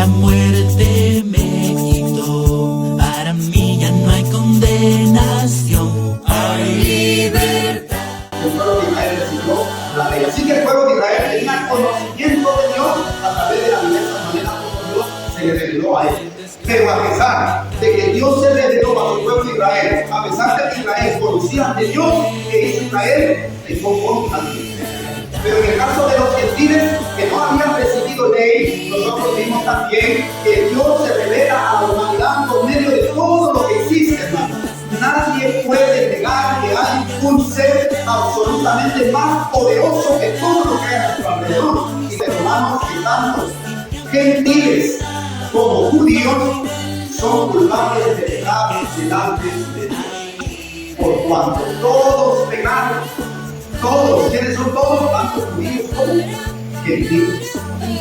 la muerte me quitó. Para mí ya no hay condenación, hay libertad. El pueblo de Israel recibió la ley. Así que el pueblo de Israel tenía conocimiento de Dios a través de las diversas maneras como Dios se le reveló a él. Pero a pesar de que Dios se reveló a su pueblo de Israel, a pesar de que Israel conocía de Dios, que hizo Israel pecó contra Dios. Pero en el caso de los gentiles que no habían recibido ley, nosotros vimos también que Dios se revela a la humanidad por medio de todo lo que existe, hermano. Nadie puede negar que hay un ser absolutamente más poderoso que todo lo que hay a nuestro alrededor. Y de Romanos que tanto gentiles como judíos son culpables de pecar delante de Dios. Por cuanto todos pecaron, todos, ¿quiénes son todos? Tanto judíos como gentiles.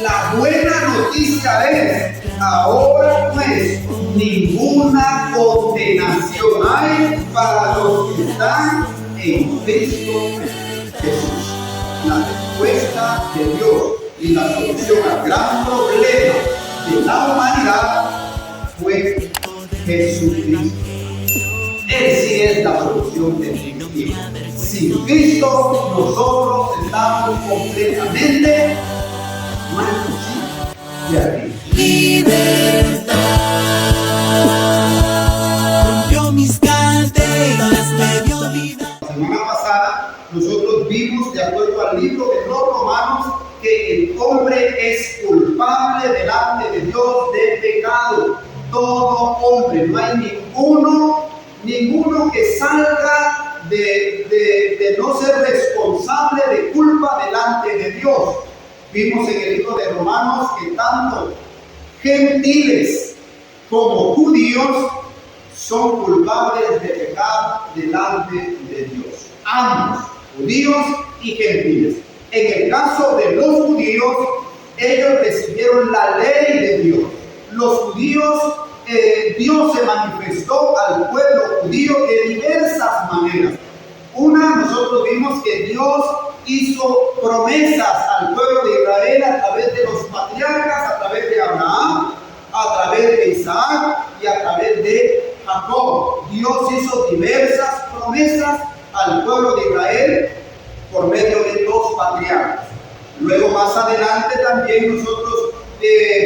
La buena noticia es, ahora pues, ninguna condenación hay para los que están en Cristo Jesús. La respuesta de Dios y la solución al gran problema de la humanidad fue Jesucristo. Él sí es la solución definitiva. Sin Cristo nosotros estamos completamente muertos de arriba. Libertad. Rompió mis cadenas, me dio vida. La semana pasada nosotros vimos, de acuerdo al libro de los Romanos, que el hombre es culpable delante de Dios de pecado. Todo hombre, no hay ninguno que salga de no ser responsable de culpa delante de Dios. Vimos en el libro de Romanos que tanto gentiles como judíos son culpables de pecar delante de Dios. Ambos, judíos y gentiles. En el caso de los judíos, ellos recibieron la ley de Dios. Los judíos, Dios se manifestó al pueblo judío de diversas maneras. Una, nosotros vimos que Dios hizo promesas al pueblo de Israel a través de los patriarcas, a través de Abraham, a través de Isaac y a través de Jacob. Dios hizo diversas promesas al pueblo de Israel por medio de los patriarcas. Luego más adelante también nosotros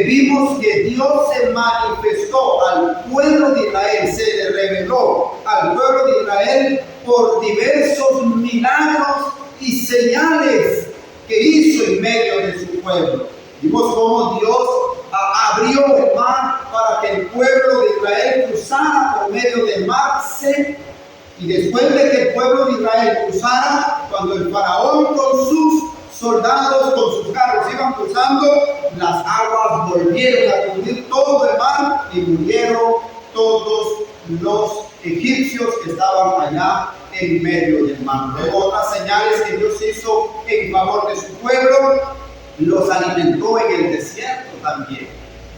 vimos que Dios se manifestó al pueblo de Israel, se le reveló al pueblo de Israel por diversos milagros y señales que hizo en medio de su pueblo. Vimos cómo Dios abrió el mar para que el pueblo de Israel cruzara por medio del mar seco. Y después de que el pueblo de Israel cruzara, cuando el faraón con sus soldados, con sus carros iban cruzando, las aguas volvieron a cubrir todo el mar y murieron todos los egipcios que estaban allá en medio del mar. Luego otras señales que Dios hizo en favor de su pueblo, los alimentó en el desierto también.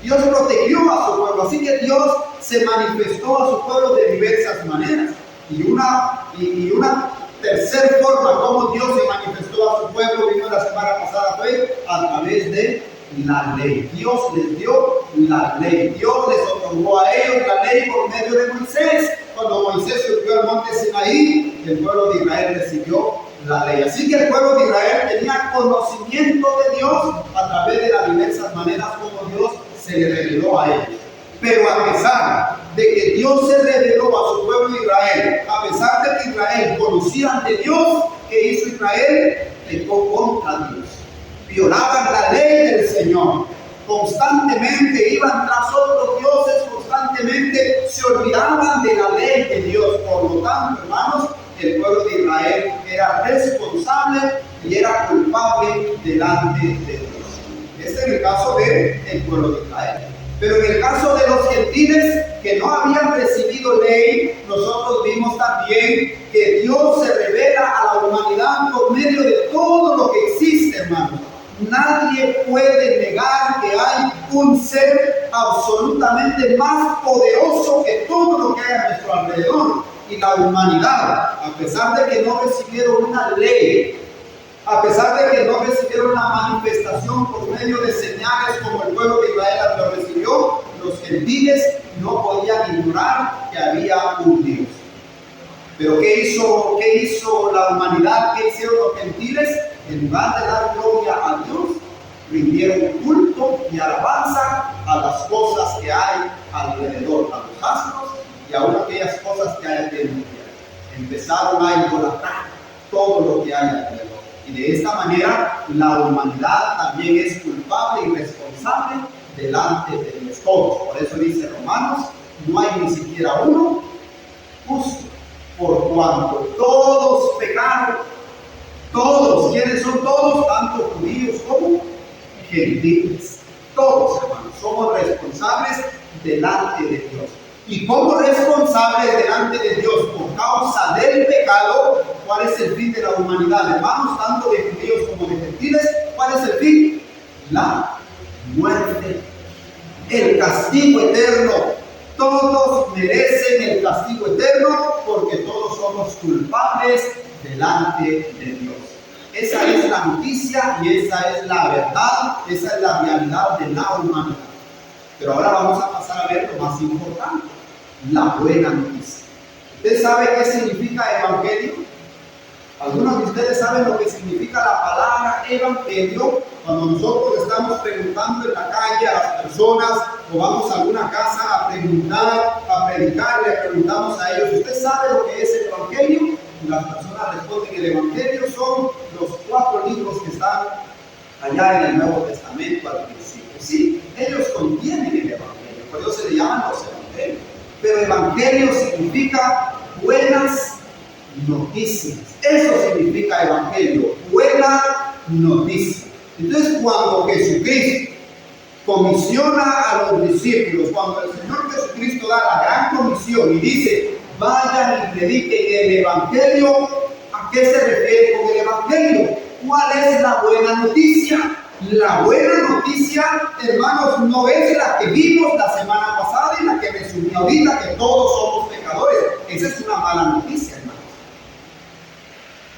Dios protegió a su pueblo, así que Dios se manifestó a su pueblo de diversas maneras. Y una tercera forma como Dios se manifestó a su pueblo, vino la semana pasada, fue a través de la ley. Dios les dio la ley. Dios les otorgó a ellos la ley por medio de Moisés. Cuando Moisés subió al monte Sinaí, el pueblo de Israel recibió la ley. Así que el pueblo de Israel tenía conocimiento de Dios a través de las diversas maneras como Dios se le reveló a ellos. Pero a pesar de que Dios se reveló a su pueblo de Israel, a pesar de que Israel conocía de Dios, ¿qué hizo Israel? Pecó contra Dios. Violaban la ley del Señor. Constantemente iban tras otros dioses, constantemente se olvidaban de la ley de Dios. Por lo tanto, hermanos, el pueblo de Israel era responsable y era culpable delante de Dios. Este es el caso del pueblo de Israel. Pero en el caso de los gentiles que no habían recibido ley, nosotros vimos también que Dios se revela a la humanidad por medio de todo lo que existe, hermanos. Nadie puede negar que hay un ser absolutamente más poderoso que todo lo que hay a nuestro alrededor. Y la humanidad, a pesar de que no recibieron una ley, a pesar de que no recibieron la manifestación por medio de señales como el pueblo de Israel lo recibió, gentiles no podían ignorar que había un Dios. Pero ¿qué hizo la humanidad? ¿Qué hicieron los gentiles? En lugar de dar gloria a Dios, rindieron culto y alabanza a las cosas que hay alrededor, a los astros y aún aquellas cosas que hay alrededor. Empezaron a idolatrar todo lo que hay alrededor. Y de esta manera la humanidad también es culpable y responsable delante de Dios todos. Por eso dice Romanos, no hay ni siquiera uno justo, por cuanto todos pecaron. Todos, ¿quiénes son todos? Tanto judíos como gentiles. Todos, hermanos, somos responsables delante de Dios. Y como responsables delante de Dios por causa del pecado, ¿cuál es el fin de la humanidad, hermanos? Tanto de judíos como de gentiles, ¿cuál es el fin? La muerte, el castigo eterno. Todos merecen el castigo eterno porque todos somos culpables delante de Dios. Esa es la noticia y esa es la verdad, esa es la realidad de la humanidad. Pero ahora vamos a pasar a ver lo más importante, la buena noticia. ¿Usted sabe qué significa evangelio? Algunos de ustedes saben lo que significa la palabra evangelio. Cuando nosotros estamos preguntando en la calle a las personas o vamos a alguna casa a preguntar, a predicar, le preguntamos a ellos, ¿usted sabe lo que es el evangelio? Y las personas responden, el evangelio son los 4 libros que están allá en el Nuevo Testamento al principio. Sí, ellos contienen el evangelio, por eso se le llaman los evangelios. Pero evangelio significa buenas noticias. Eso significa evangelio, buena noticia. Entonces, cuando Jesucristo comisiona a los discípulos, cuando el Señor Jesucristo da la gran comisión y dice, vayan y prediquen el evangelio, ¿a qué se refiere con el evangelio? ¿Cuál es la buena noticia? La buena noticia, hermanos, no es la que vimos la semana pasada y la que resumí ahorita, que todos somos pecadores. Esa es una mala noticia, hermanos.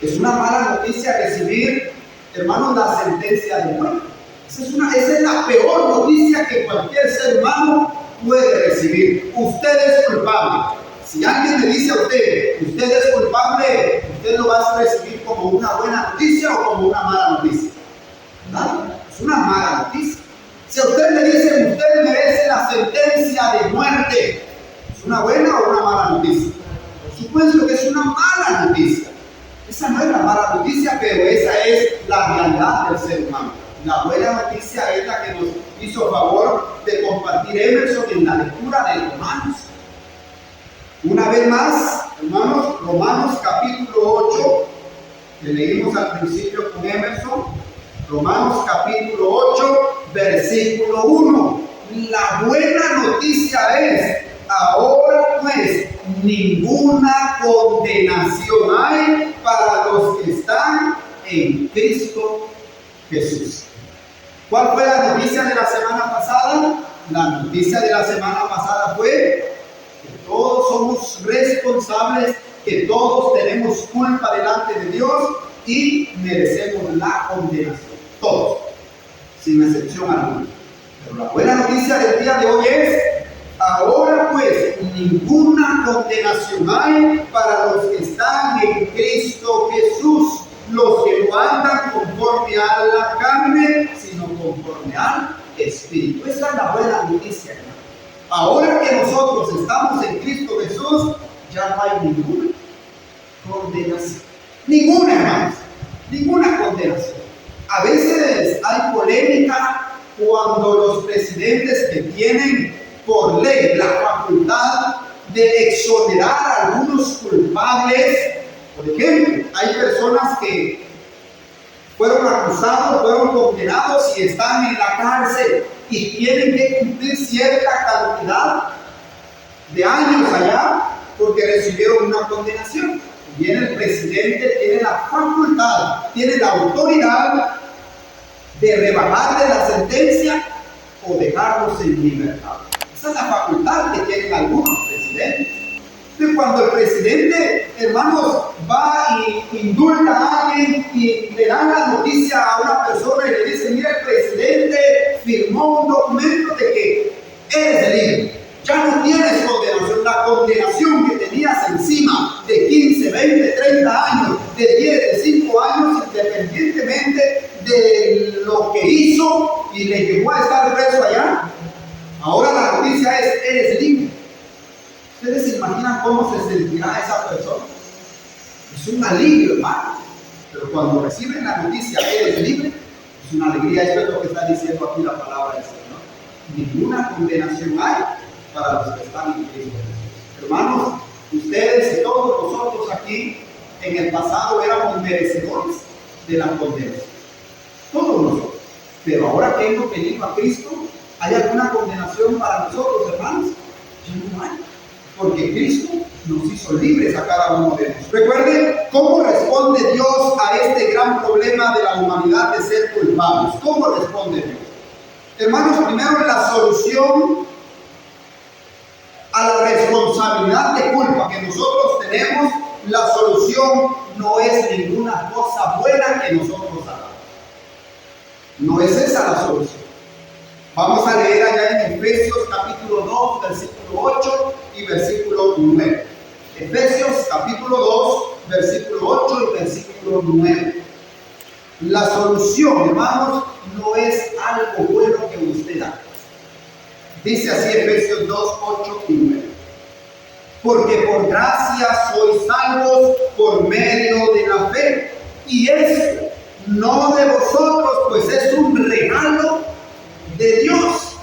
Es una mala noticia recibir, hermanos, la sentencia de muerte. Esa es la peor noticia que cualquier ser humano puede recibir. Usted es culpable. Si alguien le dice a usted, usted es culpable, usted lo va a recibir como una buena noticia o como una mala noticia. ¿Verdad? Es una mala noticia. Si a usted le dicen, usted merece la sentencia de muerte, ¿es una buena o una mala noticia? Por supuesto que es una mala noticia. Esa no es la mala noticia, pero esa es la realidad del ser humano. La buena noticia es la que nos hizo favor de compartir Emerson en la lectura de Romanos. Una vez más, hermanos, Romanos capítulo 8, que leímos al principio con Emerson. Romanos capítulo 8, versículo 1. La buena noticia es, ahora pues, ninguna condenación hay para los que están en Cristo Jesús. ¿Cuál fue la noticia de la semana pasada? La noticia de la semana pasada fue que todos somos responsables, que todos tenemos culpa delante de Dios y merecemos la condenación. Todos, sin excepción alguna. Pero la buena noticia del día de hoy es, ahora pues, ninguna condenación hay para los que están en Cristo Jesús, los que no andan conforme a la carne, sino conforme al Espíritu. Esa es la buena noticia, hermano. Ahora que nosotros estamos en Cristo Jesús, ya no hay ninguna condenación. Ninguna, hermanos. Ninguna condenación. A veces hay polémica cuando los presidentes que tienen por ley la facultad de exonerar a algunos culpables. Por ejemplo, hay personas que fueron acusados, fueron condenados y están en la cárcel y tienen que cumplir cierta cantidad de años allá porque recibieron una condenación. Viene el presidente, tiene la facultad, tiene la autoridad de rebajarle la sentencia o dejarlos en libertad. Esa es la facultad que tienen algunos presidentes. Entonces, cuando el presidente, hermanos, va y indulta a alguien y le dan la noticia a una persona y le dice, mira, el presidente firmó un documento de que eres libre. lo que hizo y le llevó a estar preso allá. Ahora la noticia es, eres libre. ¿Ustedes se imaginan cómo se sentirá esa persona? Es un alivio, hermano. Pero cuando reciben la noticia, eres libre, es una alegría. Esto es lo que está diciendo aquí la palabra del Señor. Ninguna condenación hay para los que están en Cristo. Hermanos, ustedes y todos nosotros aquí en el pasado éramos merecedores de la condenación. Todos nosotros. Pero ahora que hemos venido a Cristo, ¿hay alguna condenación para nosotros, hermanos? Ya no hay. Porque Cristo nos hizo libres a cada uno de nosotros. Recuerden cómo responde Dios a este gran problema de la humanidad de ser culpables. ¿Cómo responde Dios? Hermanos, primero la solución a la responsabilidad de culpa que nosotros tenemos, la solución no es ninguna cosa buena que nosotros hagamos. No es esa la solución. Vamos a leer allá en Efesios capítulo 2, versículo 8 y versículo 9. Efesios capítulo 2, versículo 8 y versículo 9. La solución, hermanos, no es algo bueno que usted haga. Dice así Efesios 2, 8 y 9. Porque por gracia sois salvos por medio de la fe. Y esto no de vosotros, pues es un regalo de Dios.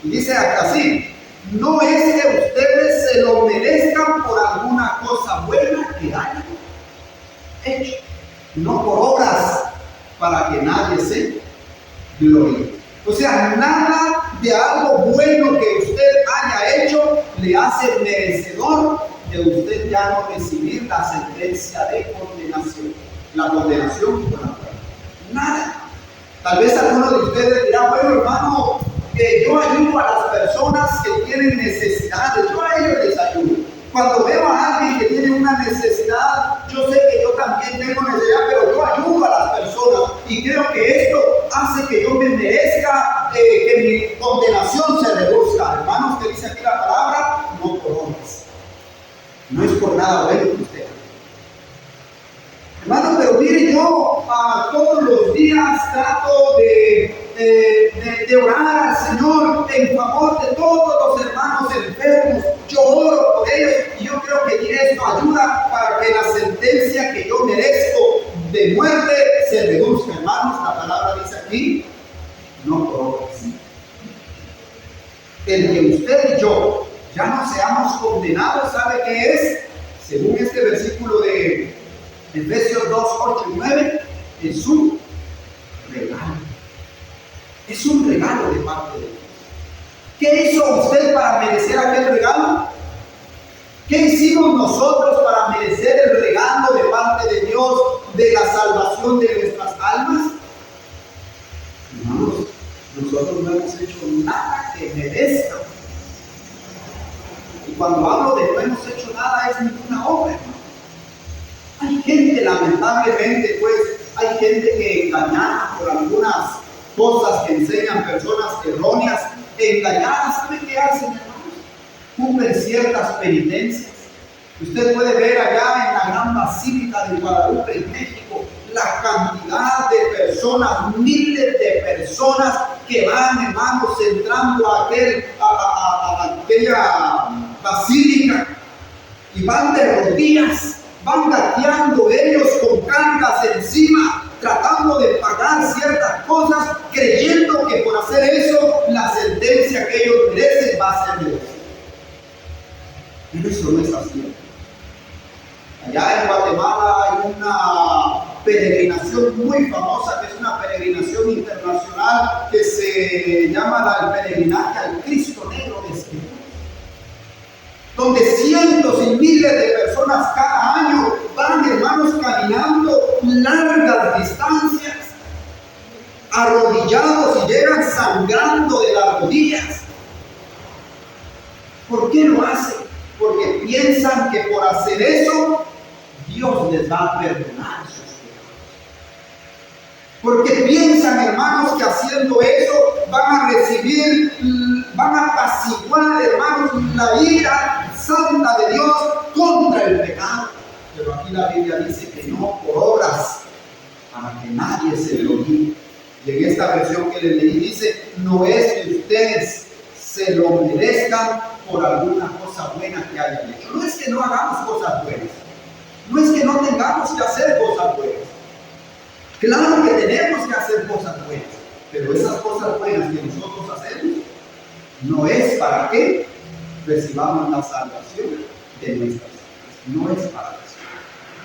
Y dice así, no es que ustedes se lo merezcan por alguna cosa buena que hayan hecho, no por obras para que nadie se gloríe. O sea, nada de algo bueno que usted haya hecho le hace merecedor de usted ya no recibir la sentencia de condenación, la condenación por la prueba. Nada. Tal vez algunos de ustedes dirán, bueno, hermano, yo ayudo a las personas que tienen necesidades, yo a ellos les ayudo. Cuando veo a alguien que tiene una necesidad, yo sé que yo también tengo necesidad, pero yo ayudo a las personas y creo que esto hace que yo me merezca que mi condenación se reduzca. Hermanos, que dice aquí la palabra, no por obras. No es por nada bueno que usted. Hermano, pero mire, yo todos los días trato de orar al Señor en favor de todos los hermanos enfermos. Yo oro por ellos y yo creo que esto ayuda para que la sentencia que yo merezco de muerte se reduzca. Hermanos, la palabra dice aquí, no por obras. El que usted y yo ya no seamos condenados, ¿sabe qué es? Según este versículo de Efesios 2, 8 y 9, es un regalo. Es un regalo de parte de Dios. ¿Qué hizo usted para merecer aquel regalo? ¿Qué hicimos nosotros para merecer el regalo de parte de Dios de la salvación de nuestras almas? Hermanos, nosotros no hemos hecho nada que merezca. Y cuando hablo de no hemos hecho nada, es ninguna obra, hermano. Hay gente, lamentablemente, pues, hay gente que engañada por algunas cosas que enseñan personas erróneas, engañadas, ¿sabe qué hacen, hermanos? Cumplen ciertas penitencias. Usted puede ver allá en la gran basílica de Guadalupe, en México, la cantidad de personas, miles de personas que van, hermanos, entrando a aquella basílica y van de rodillas. Van gateando ellos con cargas encima, tratando de pagar ciertas cosas, creyendo que por hacer eso, la sentencia que ellos merecen va a ser de Dios. Pero eso no es así. Allá en Guatemala hay una peregrinación muy famosa, que es una peregrinación internacional, que se llama el peregrinaje al Cristo Negro de Esquimalt, donde cientos y miles de personas cada año van, hermanos, caminando largas distancias, arrodillados y llegan sangrando de las rodillas. ¿Por qué lo hacen? Porque piensan que por hacer eso, Dios les va a perdonar sus pecados. Porque piensan, hermanos, que haciendo eso van a recibir, van a apaciguar, hermanos, la ira santa de Dios contra el pecado. Pero aquí la Biblia dice que no por obras, para que nadie se gloríe. Y en esta versión que les leí dice, no es que ustedes se lo merezcan por alguna cosa buena que hayan hecho. No es que no hagamos cosas buenas. No es que no tengamos que hacer cosas buenas. Claro que tenemos que hacer cosas buenas. Pero esas cosas buenas que nosotros hacemos no es para que recibamos la salvación de nuestras vidas. No es para eso.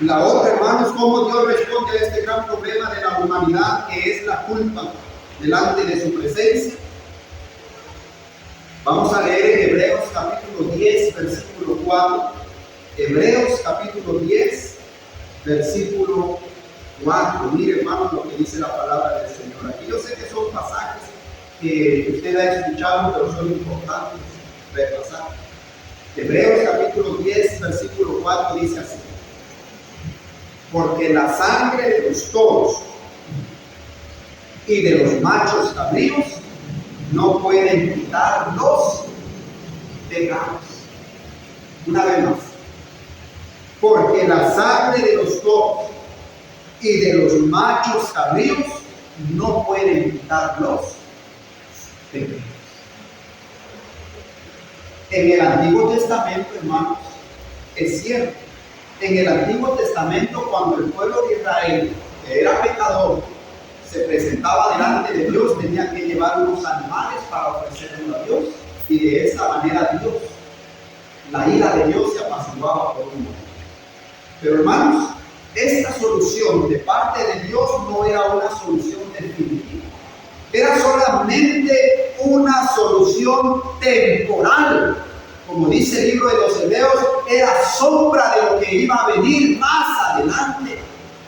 La otra, hermanos, cómo Dios responde a este gran problema de la humanidad que es la culpa delante de su presencia. Vamos a leer en Hebreos capítulo 10, versículo 4. Hebreos capítulo 10, versículo 4. Mire, hermanos, lo que dice la palabra del Señor. Aquí yo sé que son pasajes que usted ha escuchado, pero son importantes repasar. Hebreos capítulo 10, versículo 4 dice así. Porque la sangre de los toros y de los machos cabríos no pueden quitar los pecados. Una vez más. Porque la sangre de los toros y de los machos cabríos no pueden quitar los pecados. En el Antiguo Testamento, hermanos, es cierto. En el Antiguo Testamento, cuando el pueblo de Israel, que era pecador, se presentaba delante de Dios, tenía que llevar unos animales para ofrecerlos a Dios, y de esa manera Dios, la ira de Dios se apaciguaba por un momento. Pero hermanos, esta solución de parte de Dios no era una solución definitiva, era solamente una solución temporal. Como dice el libro de los Hebreos, era sombra de lo que iba a venir más adelante.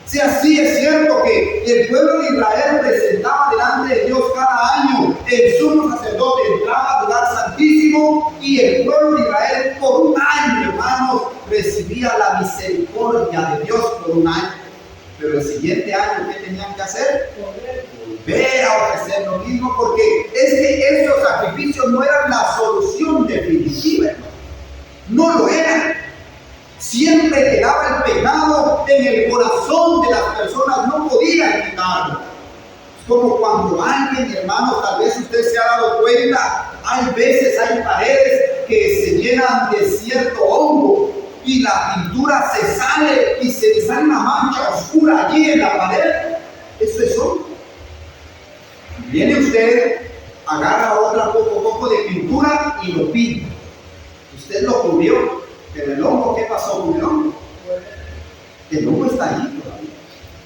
Si así es cierto que el pueblo de Israel presentaba delante de Dios cada año, el sumo sacerdote entraba al lugar santísimo y el pueblo de Israel por un año, hermanos, recibía la misericordia de Dios por un año. Pero el siguiente año, ¿qué tenían que hacer? Volver a ofrecer lo mismo, porque es que esos sacrificios no eran la solución definitiva, hermano. No lo eran. Siempre quedaba el pecado en el corazón de las personas, no podían quitarlo. Es como cuando alguien, hermanos, tal vez usted se ha dado cuenta, hay veces hay paredes que se llenan de cierto hongo y la pintura se sale y se sale una mancha oscura allí en la pared. Eso es hongo. Viene usted, agarra otra poco de pintura y lo pinta. Usted lo cubrió, pero el hongo, ¿qué pasó con el hongo? El hongo está allí todavía,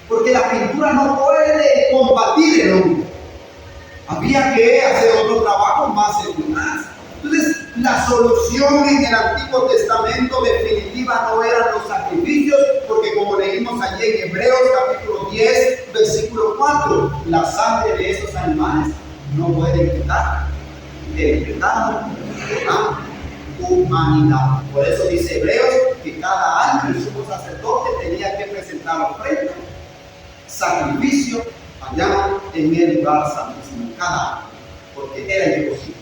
porque la pintura no puede combatir el hongo. Había que hacer otro trabajo más eficaz. Entonces, la solución en el Antiguo Testamento definitiva no eran los sacrificios, porque como leímos allí en Hebreos capítulo 10, versículo 4, la sangre de esos animales no puede quitar el pecado de la humanidad. Por eso dice Hebreos que cada año el sumo sacerdote tenía que presentar ofrenda, sacrificio allá en el lugar santísimo, cada año, porque era imposible.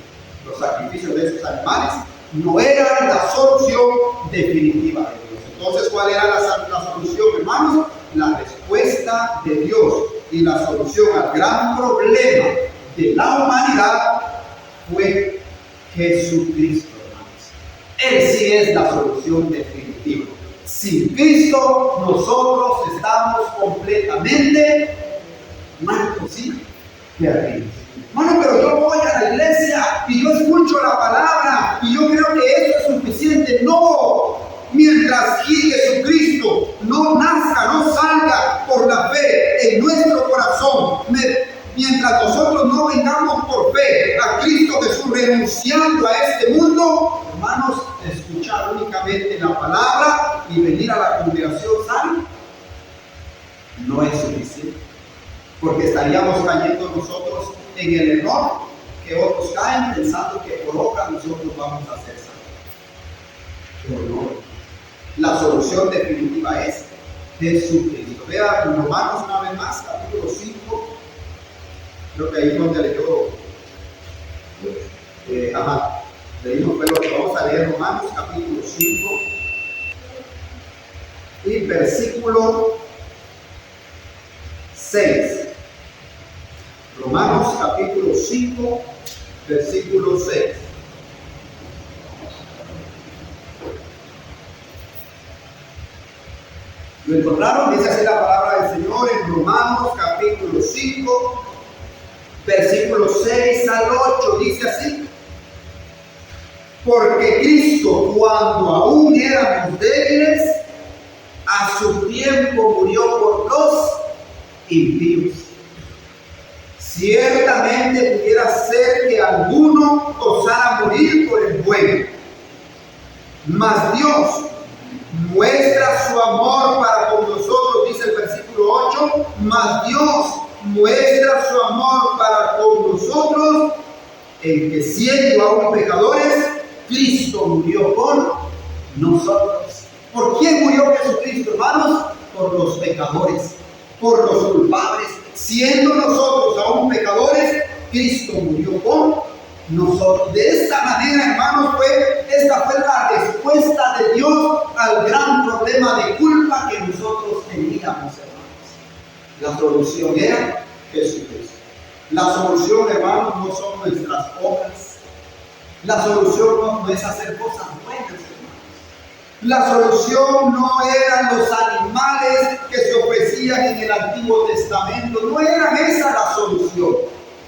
Los sacrificios de esos animales no eran la solución definitiva de Dios. Entonces, ¿cuál era la solución, hermanos? La respuesta de Dios y la solución al gran problema de la humanidad fue Jesucristo, hermanos. Él sí es la solución definitiva. Sin Cristo, nosotros estamos completamente muertos, ¿sí? Perdidos. Bueno, pero yo voy a la iglesia y yo escucho la palabra y yo creo que eso es suficiente. No, mientras Jesucristo no nazca, no salga por la fe en nuestro corazón, mientras nosotros no vengamos por fe a Cristo Jesús renunciando a este mundo, hermanos, escuchar únicamente la palabra y venir a la congregación sana no es suficiente, porque estaríamos cayendo nosotros en el error que otros caen pensando que por obra nosotros vamos a ser salvos. Pero no, la solución definitiva es Jesucristo. Vea en Romanos una vez más, capítulo 5, creo que ahí es donde leyó, leímos, pero vamos a leer Romanos capítulo 5 y versículo 6. Romanos capítulo 5, versículo 6. ¿Lo encontraron? Dice así la palabra del Señor en Romanos capítulo 5, versículo 6 al 8. Dice así: porque Cristo, cuando aún éramos débiles, a su tiempo murió por los impíos. Ciertamente pudiera ser que alguno osara morir por el bueno, mas Dios muestra su amor para con nosotros, dice el versículo 8, mas Dios muestra su amor para con nosotros en que siendo aún pecadores, Cristo murió por nosotros. ¿Por quién murió Jesucristo, hermanos? Por los pecadores, por los culpables. Siendo nosotros aún pecadores, Cristo murió por nosotros. De esta manera, hermanos, esta fue la respuesta de Dios al gran problema de culpa que nosotros teníamos, hermanos. La solución era Jesucristo. La solución, hermanos, no son nuestras obras. La solución no es hacer cosas buenas, hermanos. La solución no eran los animales que se ofrecían en el Antiguo Testamento. No era esa la solución.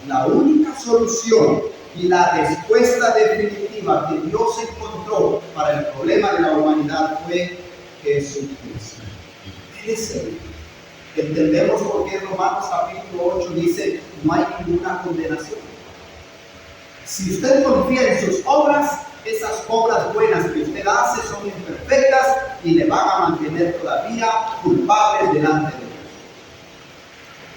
La única solución y la respuesta definitiva que Dios encontró para el problema de la humanidad fue Jesucristo. Entendemos por qué Romanos capítulo 8 dice: no hay ninguna condenación. Si usted confía en sus obras, esas obras buenas que usted hace son imperfectas y le van a mantener todavía culpable delante de Dios.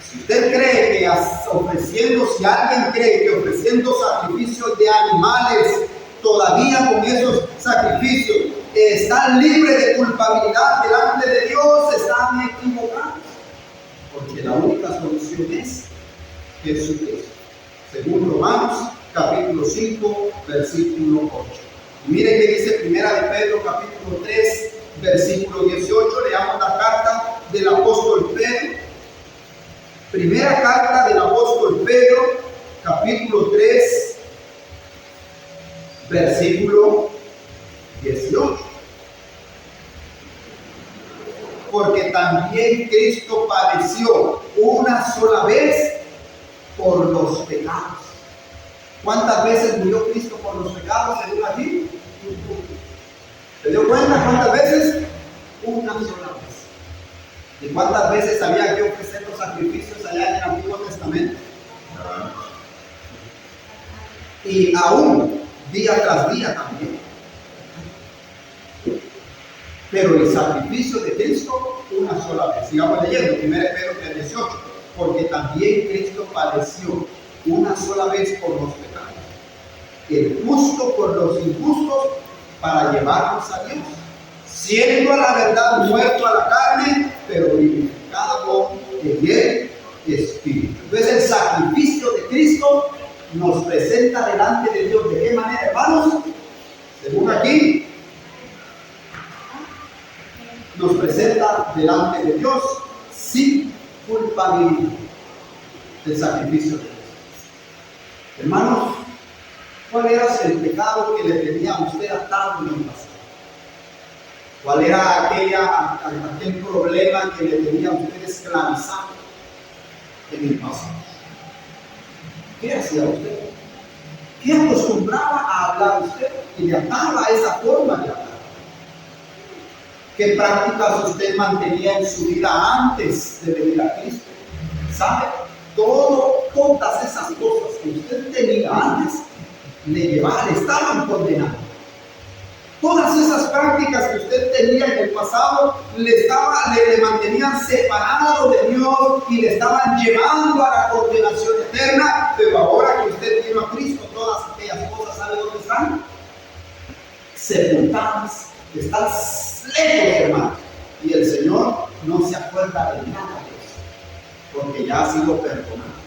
Si usted cree que si alguien cree que ofreciendo sacrificios de animales, todavía con esos sacrificios están libres de culpabilidad delante de Dios, están equivocados. Porque la única solución es Jesucristo. Según Romanos capítulo 5, versículo 8. Y mire que dice Primera de Pedro capítulo 3, versículo 18. Leamos la carta del apóstol Pedro. Primera carta del apóstol Pedro, capítulo 3, versículo 18. Porque también Cristo padeció una sola vez por los pecados. ¿Cuántas veces murió Cristo por los pecados según aquí? ¿Se dio cuenta cuántas veces? Una sola vez. ¿Y cuántas veces había que ofrecer los sacrificios allá en el Antiguo Testamento? Y aún día tras día también. Pero el sacrificio de Cristo una sola vez. Sigamos leyendo, 1 Pedro 3:18. Porque también Cristo padeció una sola vez por los pecados, el justo por los injustos, para llevarnos a Dios, siendo a la verdad muerto a la carne, pero vivificado en el Espíritu. Entonces el sacrificio de Cristo nos presenta delante de Dios. ¿De qué manera, hermanos? Según aquí, nos presenta delante de Dios sin culpabilidad. El sacrificio de Dios. Hermanos, ¿cuál era el pecado que le tenía a usted atado en el pasado? ¿Cuál era aquel problema que le tenía a usted esclavizado en el pasado? ¿Qué hacía usted? ¿Qué acostumbraba a hablar usted y le ataba a esa forma de hablar? ¿Qué prácticas usted mantenía en su vida antes de venir a Cristo? ¿Sabe? Todas esas cosas que usted tenía antes le estaban condenando. Todas esas prácticas que usted tenía en el pasado le mantenían separado de Dios y le estaban llevando a la condenación eterna. Pero ahora que usted vino a Cristo, todas aquellas cosas, ¿sabe dónde están? Sepultadas, están lejos, hermano. Y el Señor no se acuerda de nada de eso, porque ya ha sido perdonado,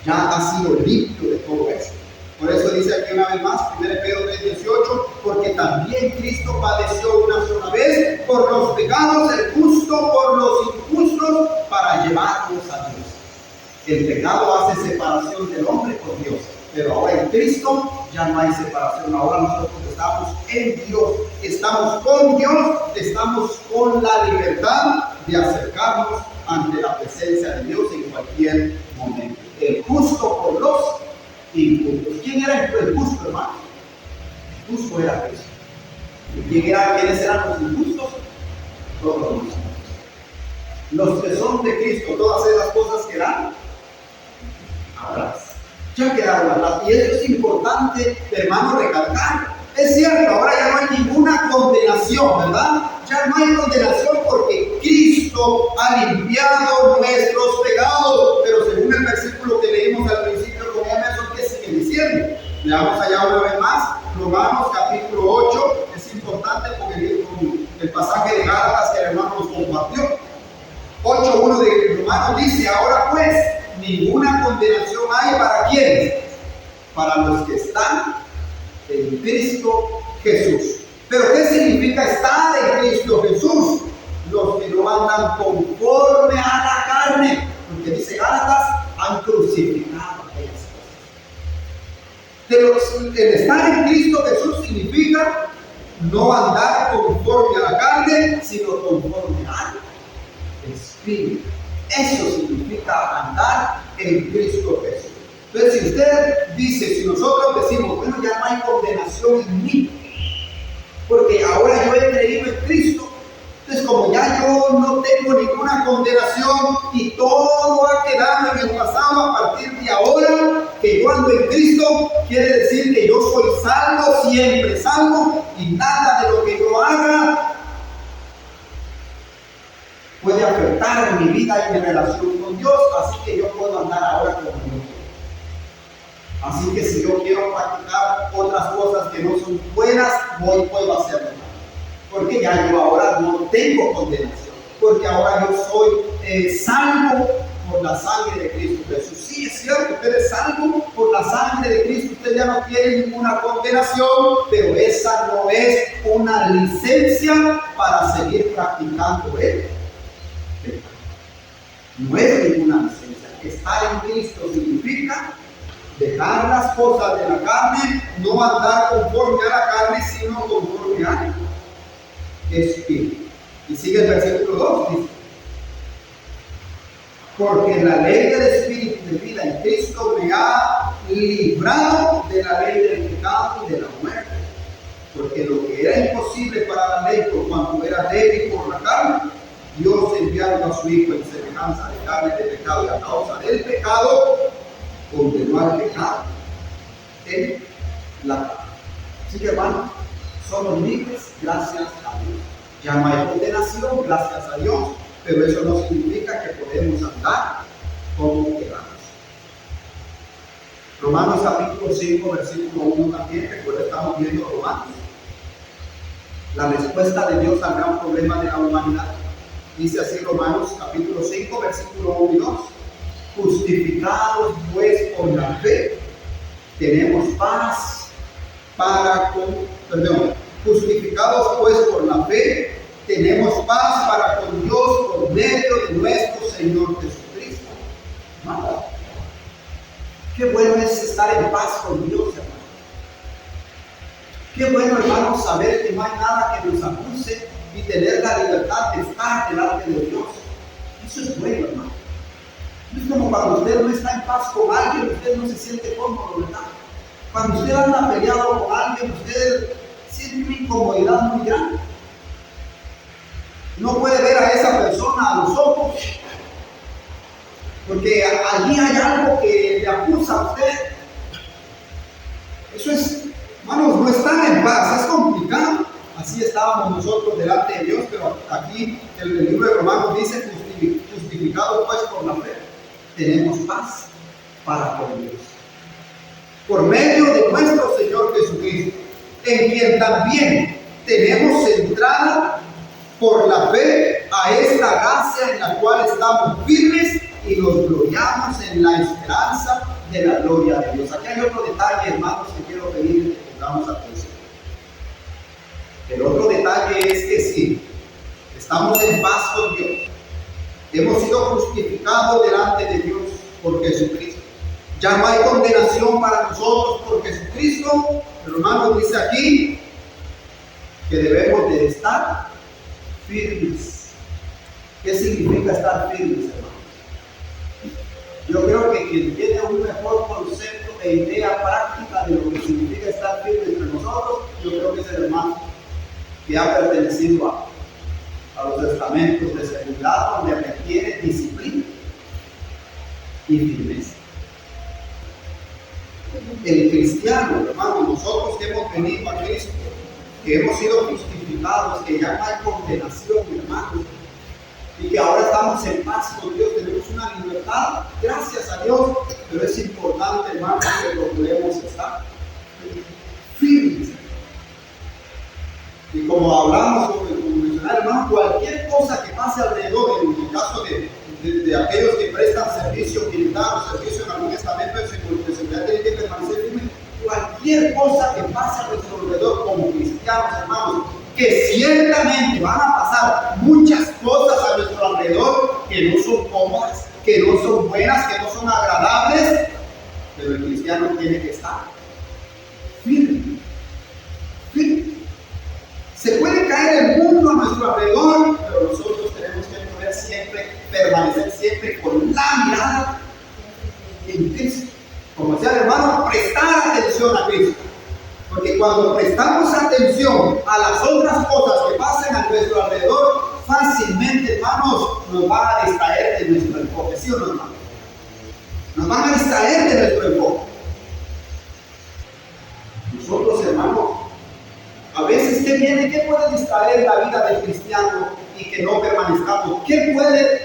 ya ha sido limpio de todo eso. Por eso dice aquí una vez más, 1 Pedro 3:18, porque también Cristo padeció una sola vez por los pecados, el justo por los injustos, para llevarnos a Dios. El pecado hace separación del hombre con Dios, pero ahora en Cristo ya no hay separación. Ahora nosotros estamos en Dios, estamos con Dios, estamos con la libertad de acercarnos ante la presencia de Dios en cualquier momento. El justo por los injustos. ¿Quién era el justo, hermano? El justo era Cristo. ¿Quiénes eran los injustos? Todos los injustos. Los que son de Cristo, todas esas cosas quedaron atrás. Ya quedaron atrás. Y eso es importante, hermano, recalcar. Es cierto, ahora ya no hay ninguna condenación, ¿verdad? Ya no hay condenación porque Cristo ha limpiado nuestros pecados. Pero según el versículo que leímos al principio con Emerson, ¿qué sigue diciendo? Leamos allá una vez más, Romanos capítulo 8. Es importante con el pasaje de Gálatas que el hermano nos compartió. 8:1 de Romanos dice: ahora pues, ninguna condenación hay para quienes, para los que están en Cristo Jesús. ¿Pero qué significa estar en Cristo Jesús? Los que no andan conforme a la carne, porque dice Gálatas, han crucificado aquellas cosas. El estar en Cristo Jesús significa no andar conforme a la carne, sino conforme al Espíritu. Eso significa andar en Cristo Jesús. Entonces, si usted dice, si nosotros decimos, bueno, ya no hay condenación en mí, porque ahora yo he creído en Cristo, entonces como ya yo no tengo ninguna condenación y todo ha quedado en el pasado a partir de ahora que yo ando en Cristo, quiere decir que yo soy salvo, siempre salvo, y nada de lo que yo haga puede afectar mi vida y mi relación con Dios, así que yo puedo andar ahora con Dios. Así que si yo quiero practicar otras cosas que no son buenas, puedo hacerlo. Porque ya yo ahora no tengo condenación, porque ahora yo soy salvo por la sangre de Cristo Jesús. Sí, es cierto, usted es salvo por la sangre de Cristo, usted ya no tiene ninguna condenación, pero esa no es una licencia para seguir practicando él. No es ninguna licencia. Estar en Cristo significa dejar las cosas de la carne, no andar conforme a la carne, sino conforme al Espíritu. Y sigue el versículo 2, dice: porque la ley del Espíritu de vida en Cristo me ha librado de la ley del pecado y de la muerte. Porque lo que era imposible para la ley por cuanto era débil por la carne, Dios enviando a su Hijo en semejanza de carne de pecado, y a causa del pecado condenó al pecado en la carne. Así que, hermano, somos libres gracias a Dios. Ya no hay condenación, gracias a Dios, pero eso no significa que podemos andar como queramos. Romanos capítulo 5, versículo 1 también, recuerda, estamos viendo Romanos. La respuesta de Dios al gran problema de la humanidad. Dice así Romanos capítulo 5, versículo 1 y 2. Justificados pues por la fe, tenemos paz justificados pues por la fe, tenemos paz para con Dios por medio de nuestro Señor Jesucristo. ¿No? Qué bueno es estar en paz con Dios, hermano. Qué bueno, hermano, saber que no hay nada que nos acuse y tener la libertad de estar delante de Dios. Eso es bueno, hermano. No es como cuando usted no está en paz con alguien, usted no se siente cómodo, ¿verdad? Cuando usted anda peleado con alguien, usted siente una incomodidad muy grande. No puede ver a esa persona a los ojos, porque allí hay algo que le acusa a usted. Eso es, hermanos, no están en paz, es complicado. Así estábamos nosotros delante de Dios, pero aquí el libro de Romanos dice: justificados pues por la fe, tenemos paz para con Dios, por medio de nuestro Señor Jesucristo, en quien también tenemos entrada por la fe a esta gracia en la cual estamos firmes y nos gloriamos en la esperanza de la gloria de Dios. Aquí hay otro detalle, hermanos, que quiero pedirles que pongamos atención. El otro detalle es que si estamos en paz con Dios, hemos sido justificados delante de Dios por Jesucristo. Ya no hay condenación para nosotros por Jesucristo. Pero hermanos, dice aquí que debemos de estar firmes. ¿Qué significa estar firmes, hermanos? Yo creo que quien tiene un mejor concepto e idea práctica de lo que significa estar firme entre nosotros, yo creo que es el hermano que ha pertenecido a los estamentos de seguridad, donde requiere disciplina y firmeza. El cristiano, hermano, nosotros que hemos venido a Cristo, que hemos sido justificados, que ya no hay condenación, hermano, y que ahora estamos en paz con Dios, tenemos una libertad, gracias a Dios, pero es importante, hermano, que procuremos estar firmes. Y como hablamos, como mencionar, hermano, cualquier cosa que pase alrededor, en el caso de aquellos que prestan servicio militar o servicio en algún estamento de seguridad, tienen que permanecer firmes. Cualquier cosa que pase a nuestro alrededor como cristianos, hermanos, que ciertamente van a pasar muchas cosas a nuestro alrededor que no son cómodas, que no son buenas, que no son agradables, pero el cristiano tiene que estar firme. Firme. Se puede caer el mundo a nuestro alrededor, pero nosotros tenemos que poder siempre, permanecer siempre con la mirada en Cristo. Como decía el hermano, prestar atención a Cristo. Porque cuando prestamos atención a las otras cosas que pasan a nuestro alrededor, fácilmente, hermanos, nos van a distraer de nuestro enfoque. ¿Sí o no, hermano? Nos van a distraer de nuestro enfoque. Nosotros, hermanos, a veces, ¿qué puede distraer la vida del cristiano y que no permanezcamos? ¿Qué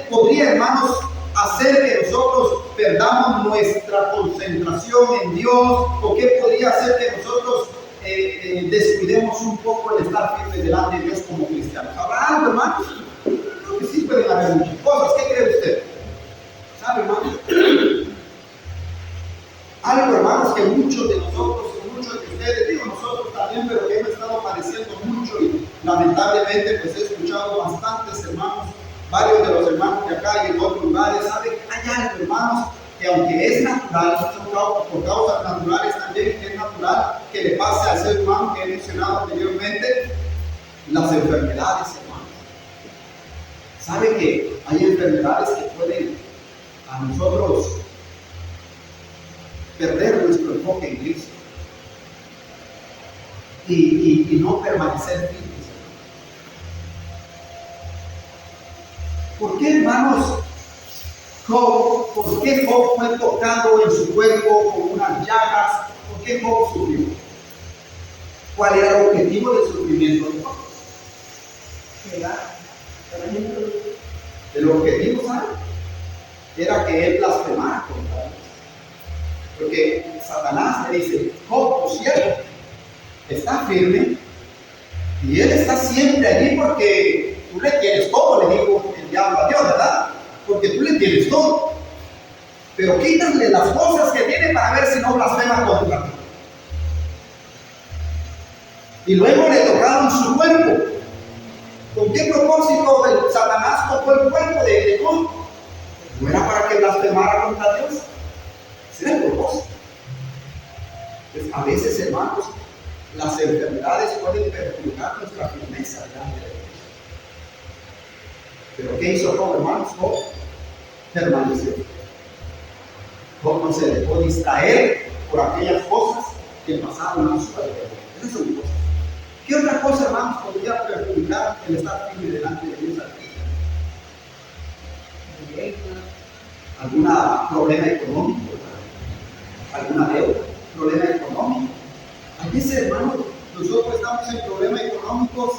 podría, hermanos, hacer que nosotros perdamos nuestra concentración en Dios? ¿O qué podría hacer que nosotros descuidemos un poco el estar firmes delante de Dios como cristianos? ¿Habrá algo, hermanos? Creo que sí pueden haber muchas cosas. ¿Qué cree usted? ¿Sabe, hermanos? Algo, hermanos, que muchos de nosotros, muchos de ustedes, digo nosotros también, pero que hemos estado padeciendo mucho y lamentablemente pues he escuchado bastantes hermanos, varios de los hermanos de acá y en otros lugares, ¿saben? Hay algo, hermanos, que aunque es natural, por causas naturales también, que es natural que le pase al ser humano que he mencionado anteriormente, las enfermedades, hermanos. ¿Sabe que hay enfermedades que pueden a nosotros perder nuestro enfoque en Cristo y no permanecer firmes? ¿Por qué, hermanos, por qué Job fue tocado en su cuerpo con unas llagas? ¿Por qué Job sufrió? ¿Cuál era el objetivo del sufrimiento de Job? El objetivo, ¿sabe? Era que él blasfemara contra Dios. Porque Satanás le dice: Job, tu siervo está firme y él está siempre allí porque tú le tienes todo, le dijo el diablo a Dios, ¿verdad? Porque tú le tienes todo. Pero quítale las cosas que tiene para ver si no blasfema contra ti. Y luego le tocaron su cuerpo. ¿Con qué propósito el Satanás tocó el cuerpo de Job? ¿No era para que blasfemara contra Dios? Ese era el propósito. Pues a veces, hermanos, las enfermedades pueden perjudicar nuestra firmeza delante de Dios. Pero ¿qué hizo Job, hermanos? Job permaneció. Job no se dejó distraer por aquellas cosas que pasaron a su alrededor. Esas son cosas. ¿Qué otra cosa, hermanos, podría perjudicar el estar firme delante de Dios al cristiano? ¿Algún problema económico? ¿Alguna deuda? ¿Problema económico? A veces, hermanos, nosotros estamos en problemas económicos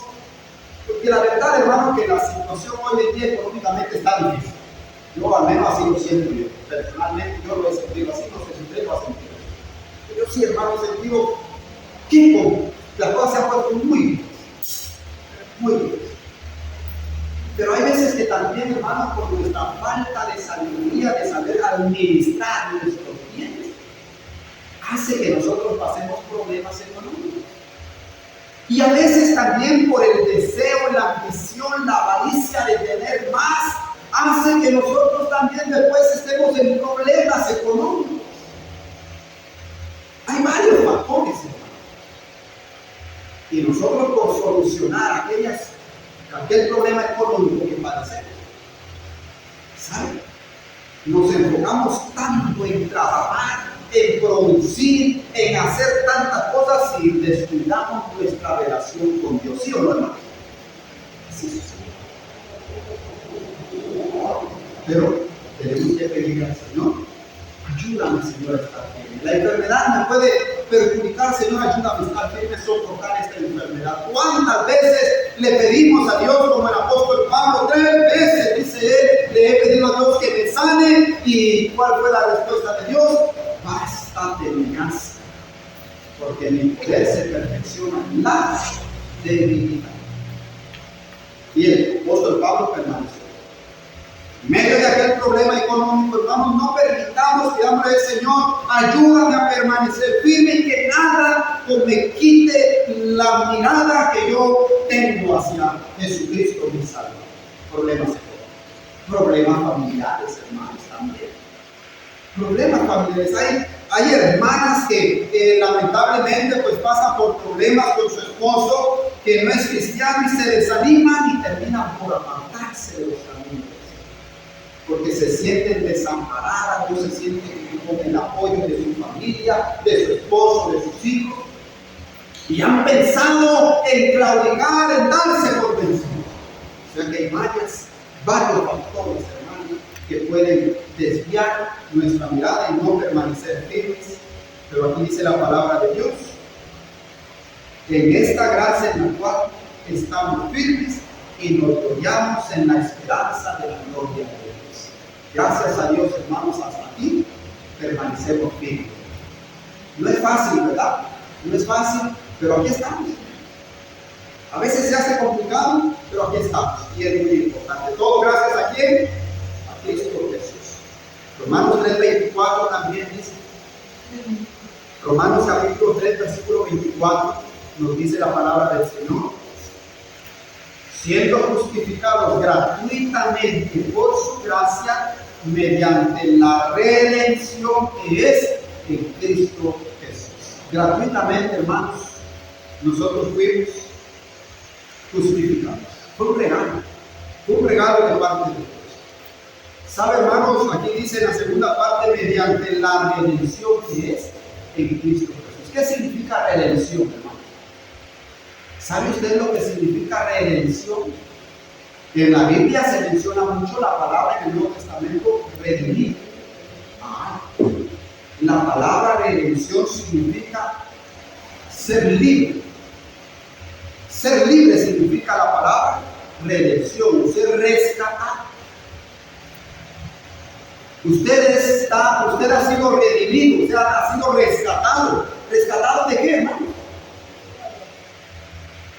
porque la verdad, hermano, que la situación hoy en día económicamente está difícil. Yo al menos así lo siento yo. Personalmente yo lo he sentido así, no sé si usted lo ha sentido. Pero sí, hermano, he sentido que la cosa se ha puesto muy difícil. Muy difícil. Pero hay veces que también, hermano, por nuestra falta de sabiduría, de saber administrar nuestros bienes, hace que nosotros pasemos problemas económicos. Y a veces también por el deseo, la ambición, la avaricia de tener más, hace que nosotros también después estemos en problemas económicos. Hay varios factores, hermano. Y nosotros por solucionar aquel problema económico que padecemos, ¿sabe? Nos enfocamos tanto en trabajar, en producir, en hacer tantas cosas y descuidamos nuestra relación con Dios, ¿sí o no, hermano? Así sucede. Pero tenemos que pedir al Señor, ayúdame, Señor, a estar firme. La enfermedad me puede perjudicar, Señor, ayúdame a estar firme, soportar esta enfermedad. ¿Cuántas veces le pedimos a Dios, como el apóstol Pablo, 3 veces, dice él, le he pedido a Dios que me sane? ¿Y cuál fue la respuesta de Dios? Bástate mi gracia, porque mi poder se perfecciona en la debilidad. Y el apóstol Pablo permaneció. En medio de aquel problema económico, hermanos, no permitamos que hable el Señor, ayúdame a permanecer firme y que nada me quite la mirada que yo tengo hacia Jesucristo, mi Salvador. Problemas económicos, problemas familiares, hermanos, también. Problemas familiares. Hay hermanas que lamentablemente pues pasan por problemas con su esposo que no es cristiano y se desaniman y terminan por apartarse de los caminos, porque se sienten desamparadas, no se sienten con el apoyo de su familia, de su esposo, de sus hijos, y han pensado en claudicar, en darse por vencidos. O sea que hay varios factores, hermanos, que pueden desviar nuestra mirada y no permanecer firmes. Pero aquí dice la palabra de Dios: en esta gracia en la cual estamos firmes y nos gloriamos en la esperanza de la gloria de Dios. Gracias a Dios, hermanos, hasta aquí permanecemos firmes. No es fácil, ¿verdad? No es fácil, pero aquí estamos. A veces se hace complicado, pero aquí estamos. Y es muy importante. Todo gracias a quién? A Cristo Jesús. Romanos 3:24 también dice. Romanos capítulo 3, versículo 24 nos dice la palabra del Señor: siendo justificados gratuitamente por su gracia mediante la redención que es en Cristo Jesús. Gratuitamente, hermanos, nosotros fuimos justificados. Fue un regalo de parte de Dios. ¿Sabe, hermanos? Aquí dice en la segunda parte, mediante la redención que es en Cristo Jesús. ¿Qué significa redención, hermano? ¿Sabe usted lo que significa redención? En la Biblia se menciona mucho la palabra en el Nuevo Testamento, redimir. La palabra redención significa ser libre. Ser libre significa la palabra redención, ser rescatado. Usted ha sido redimido, usted ha sido rescatado. ¿Rescatado de qué, hermano?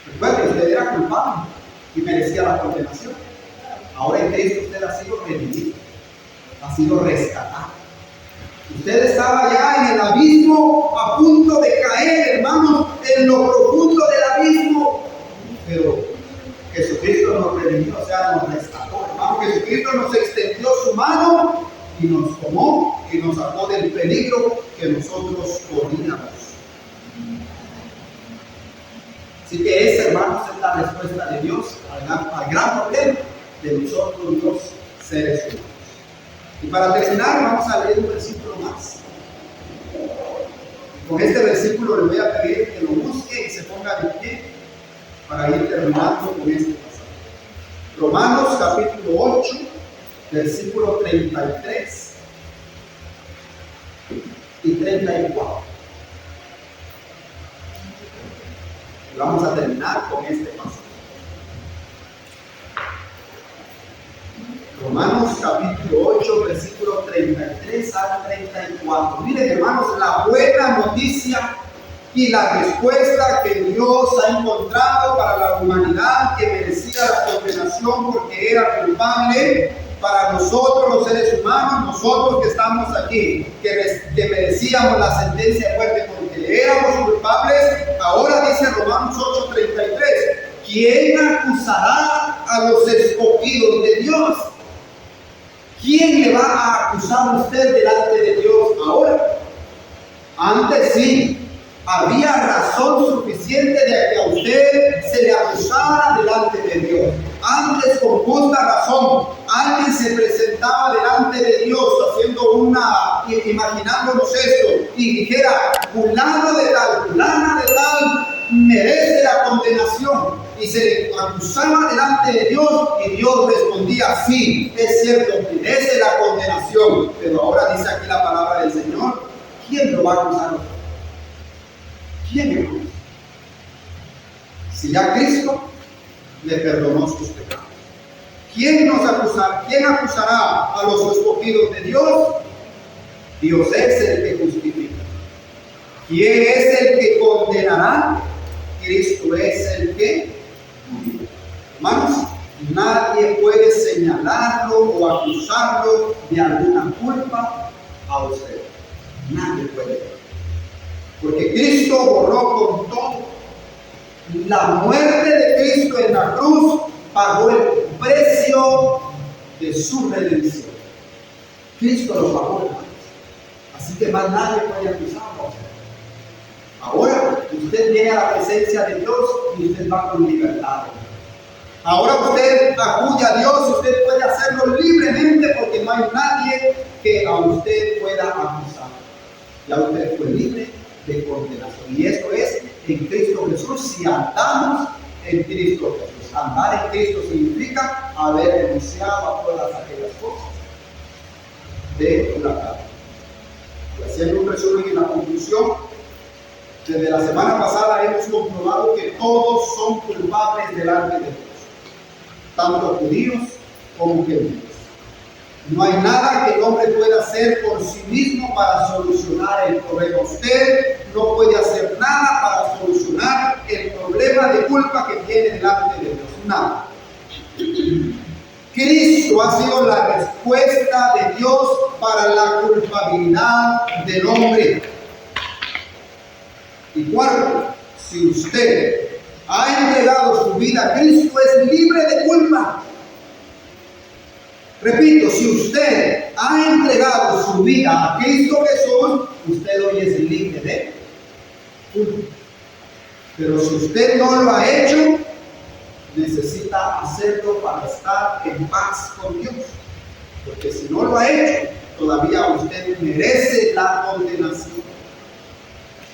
Recuerde, usted era culpable y merecía la condenación. Ahora en Cristo usted ha sido redimido, ha sido rescatado. Usted estaba ya en el abismo, a punto de caer, hermanos, en lo profundo del abismo. Pero Jesucristo nos redimió, o sea, nos rescató, hermano. Jesucristo nos extendió su mano y nos tomó y nos sacó del peligro que nosotros corríamos. Así que esa, hermanos, es la respuesta de Dios al gran problema de nosotros los seres humanos. Y para terminar, vamos a leer un versículo más. Con este versículo le voy a pedir que lo busque y se ponga de pie para ir terminando con este pasaje. Romanos capítulo 8, versículo 33 y 34. Y vamos a terminar con este pasaje. Romanos capítulo 8, versículo 33 al 34. Miren, hermanos, la buena noticia y la respuesta que Dios ha encontrado para la humanidad que merecía la condenación porque era culpable. Para nosotros los seres humanos, nosotros que estamos aquí, que merecíamos la sentencia de muerte porque éramos culpables, ahora dice Romanos 8:33, ¿quién acusará a los escogidos de Dios? ¿quién le va a acusar a usted delante de Dios ahora? Antes sí, había razón suficiente de que a usted se le acusara delante de Dios. Antes, con justa razón, alguien se presentaba delante de Dios imaginándonos esto, y dijera: fulano de tal, fulana de tal, merece la condenación. Y se le acusaba delante de Dios, y Dios respondía: sí, es cierto, merece la condenación. Pero ahora dice aquí la palabra del Señor: ¿quién lo va a acusar? ¿Quién lo acusa? Si ya Cristo le perdonó sus pecados, ¿quién nos acusará? ¿Quién acusará a los escogidos de Dios? Dios es el que justifica. ¿Quién es el que condenará? Cristo es el que murió. Hermanos, nadie puede señalarlo o acusarlo de alguna culpa a usted. Nadie puede. Porque Cristo borró con todo. La muerte de Cristo en la cruz pagó el precio de su redención. Cristo lo pagó. Así que más nadie puede acusarlo. Ahora usted viene a la presencia de Dios y usted va con libertad. Ahora usted acude a Dios y usted puede hacerlo libremente, porque no hay nadie que a usted pueda acusar. Ya usted fue libre de condenación. Y esto es en Cristo Jesús. Si andamos en Cristo Jesús. Andar en Cristo significa haber renunciado a todas aquellas cosas de la carne. Y haciendo un resumen y la conclusión, desde la semana pasada hemos comprobado que todos son culpables delante de Dios, tanto judíos como gentiles. No hay nada que el hombre pueda hacer por sí mismo para solucionar el problema. Usted no puede hacer nada para solucionar el problema de culpa que tiene delante de Dios. Nada. Cristo ha sido la respuesta de Dios para la culpabilidad del hombre. Y cuarto, si usted ha entregado su vida a Cristo, es libre de culpa. Repito, si usted ha entregado su vida a Cristo Jesús, usted hoy es libre de culpa. Pero si usted no lo ha hecho, necesita hacerlo para estar en paz con Dios. Porque si no lo ha hecho, todavía usted merece la condenación.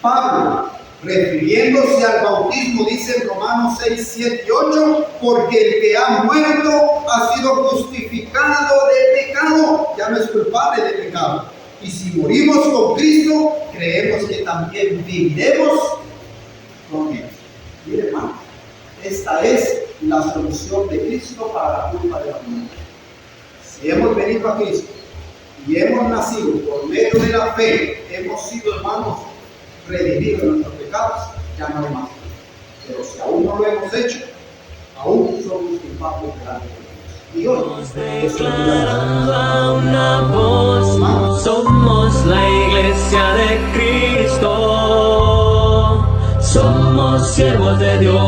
Pablo, refiriéndose al bautismo, dice en Romanos 6, 7 y 8: porque el que ha muerto ha sido justificado de pecado, ya no es culpable de pecado. Y si morimos con Cristo, creemos que también viviremos con Él. Mire, hermano, esta es la solución de Cristo para la culpa de la muerte. Si hemos venido a Cristo y hemos nacido por medio de la fe, hemos sido, hermanos, redimidos de nuestros pecados, ya no hay más. Pero si aún no lo hemos hecho, aún somos culpables delante de Dios. Y hoy Declarando a una voz, somos la iglesia de Cristo, somos siervos de Dios.